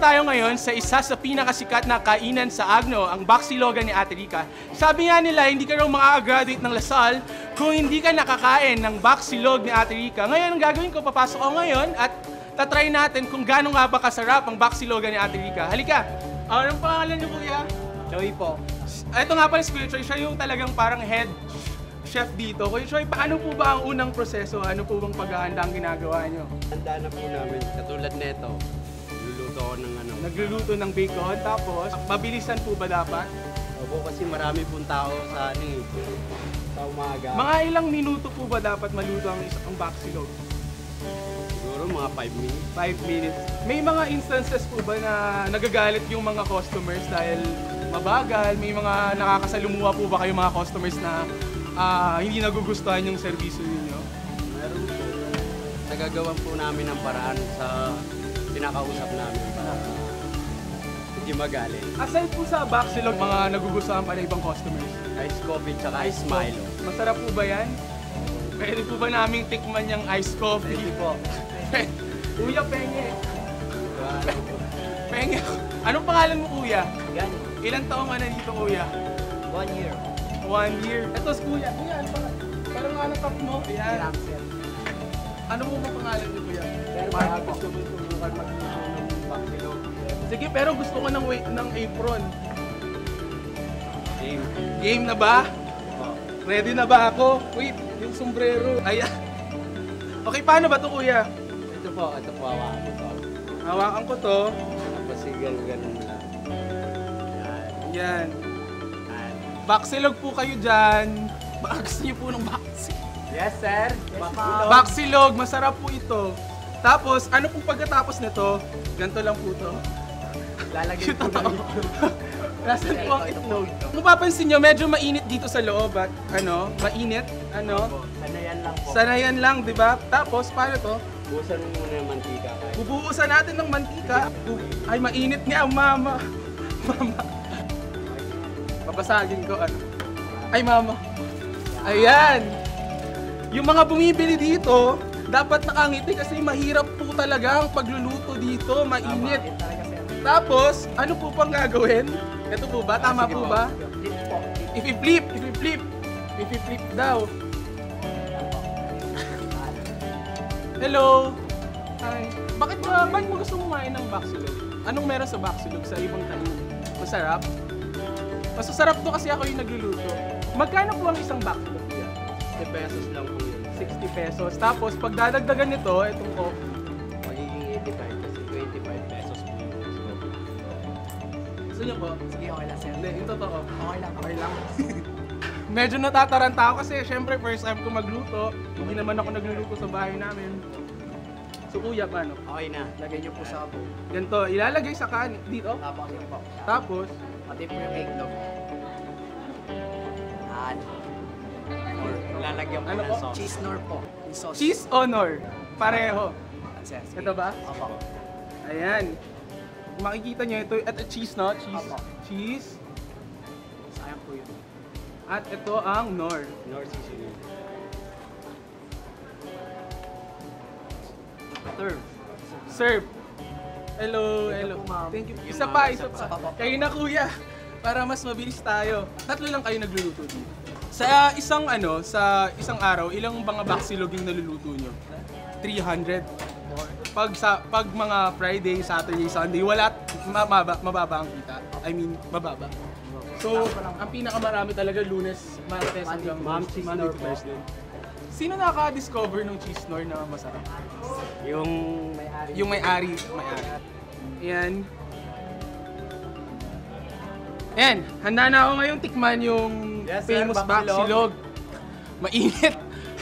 tayo ngayon sa isa sa pinakasikat na kainan sa Agno, ang Baksilogan ni Ate Rica. Sabi nga nila, hindi ka raw makaka-graduate ng Lasal kung hindi ka nakakain ng Baksilog ni Ate Rica. Ngayon, ang gagawin ko, papasok ako ngayon at tatry natin kung gaano nga ba kasarap ang Baksilogan ni Ate Rica. Halika! Anong pangalan niyo, kuya? Joey po. Ito nga pala si Kuya Choi, siya yung talagang parang head chef dito. Kuya Choi, paano po ba ang unang proseso? Ano po bang paghahanda ang ginagawa niyo? Handa na po namin. Katulad nito, luluto ako ng ano. Nagluluto ng bacon, tapos mabilisan po ba dapat? Opo, kasi marami pong tao sa ano eh, sa umaga. Mga ilang minuto po ba dapat maluto ang isang baksilog? Siguro mga 5 minutes. 5 minutes. May mga instances po ba na nagagalit yung mga customers dahil mabagal? May mga nakakasalumuha po ba kayo mga customers na hindi nagugustuhan yung serbisyo ninyo? Meron po. Nagagawan po namin ng paraan sa pinakausap namin para hindi magalit. Aside po sa baksilog, mga nagugustuhan pa na ibang customers? Ice coffee tsaka ice Milo. Masarap po ba yan? Pwede po ba namin tikman yung ice coffee? Pwede po. Kuya, penge. Penge. Anong pangalan mo, kuya? Yan. Ilang taong ka na dito, kuya? 1 year. 1 year. Ito si kuya. Kuya, ano pa? Parang anong cup mo? Ayan. Ano mo ba pangalan niyo, kuya? Pero Para po. gusto mo subukan mag-ito ng baksilog. Sige, pero gusto ko ng apron. Game. Game na ba? Po. Ready na ba ako? Wait, yung sombrero. Ayan. Okay, paano ba to, kuya? Ito po hawakan ko to. Hawakan ko to. Tapos ganun lang. Yan. Yan. Yan. Baksilog po kayo dyan. Gusto niyo po ng baksilog. Yes, sir. Baksilog, masarap po ito. Tapos, ano po pagkatapos nito? Ganito lang po to. Lalagyan po ng Nasaan po ang itlog? Kung mapapansin nyo, medyo mainit dito sa loob at mainit, Sanayan lang po. sanayan lang, di ba? Tapos, paano to? Busan mo muna yung mantika. Bubuhusan natin ng mantika. Ay, mainit nga, mama. Mama. Papasagin ko, Ay, mama. Ayan. Yung mga bumibili dito, dapat nakangiti kasi mahirap po talaga ang pagluluto dito, mainit. Tapos, ano po pang gagawin? Ito po ba? Tama po ba? If-flip daw. Hello. Hi. Bakit mo gusto kumain ng baksilog? Anong meron sa baksilog sa ibang kanin? Masarap? Mas masarap to kasi ako yung nagluluto. Magkano po ang isang baksilog? 60 pesos lang po yun. 60 pesos. Tapos, pag dadagdagan nito, itong coffee. Magiging 85 kasi 25 pesos po yung coffee. Gusto niyo po? Sige, okay lang, sir. Hindi, yung totoo. Okay lang, okay lang. Medyo natataranta ako kasi syempre first time ko magluto. Hindi naman ako nagluluto sa bahay namin. So kuya, paano? Okay na. Lagay niyo po sa abo. Ganito, ilalagay sa kanin dito. Tapos, sige po. Tapos, Pati po yung eggnog. Yan. Lalagyan po Ano ng po? sauce. Cheese nor po. Yung sauce. cheese honor. Pareho. Yan, sir. Sige. Ito ba? Opo. Ayan. Kung makikita nyo, ito cheese, no? Cheese. Apo. Cheese. Sayang po yun. At ito ang nor. Nor seasoning. Serve. Serve. Hello, Thank you hello. po, ma'am. Thank you. Yung Isa mga- pa, isa isa pa. pa. Kayo na kuya. Para mas mabilis tayo. Tatlo lang kayo nagluluto dito. Sa isang araw, ilang mga baksilog yung naluluto nyo? 300. Pag mga Friday, Saturday, Sunday, mababa ang kita. I mean, mababa. So, ang pinakamarami talaga Lunes, Martes hanggang Ma'am, cheese Monday nor to po. Thursday. Sino nakaka-discover ng cheese nor na masarap? Yung may-ari. Yung may-ari. Ayan. Ayan, handa na ako ngayong tikman yung Yes, sir, famous baksilog. baksilog. Mainit.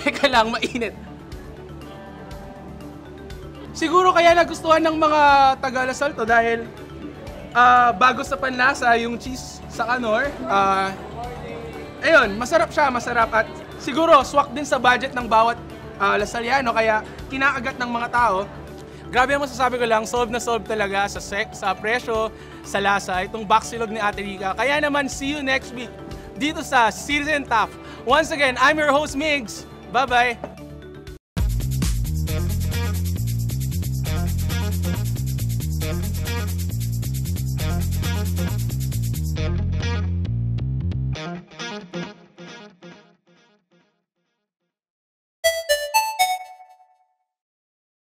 Teka lang, mainit. Siguro kaya nagustuhan ng mga taga-Lasal to dahil bago sa panlasa yung cheese sa kanor. Ayun, masarap siya, masarap at siguro swak din sa budget ng bawat Lasaliano kaya kinakagat ng mga tao. Grabe ang masasabi ko lang, solve na solve talaga sa presyo, sa lasa, itong baksilog ni Ate Rica. Kaya naman, see you next week dito sa Citizen Top. Once again, I'm your host, Migs. Bye-bye!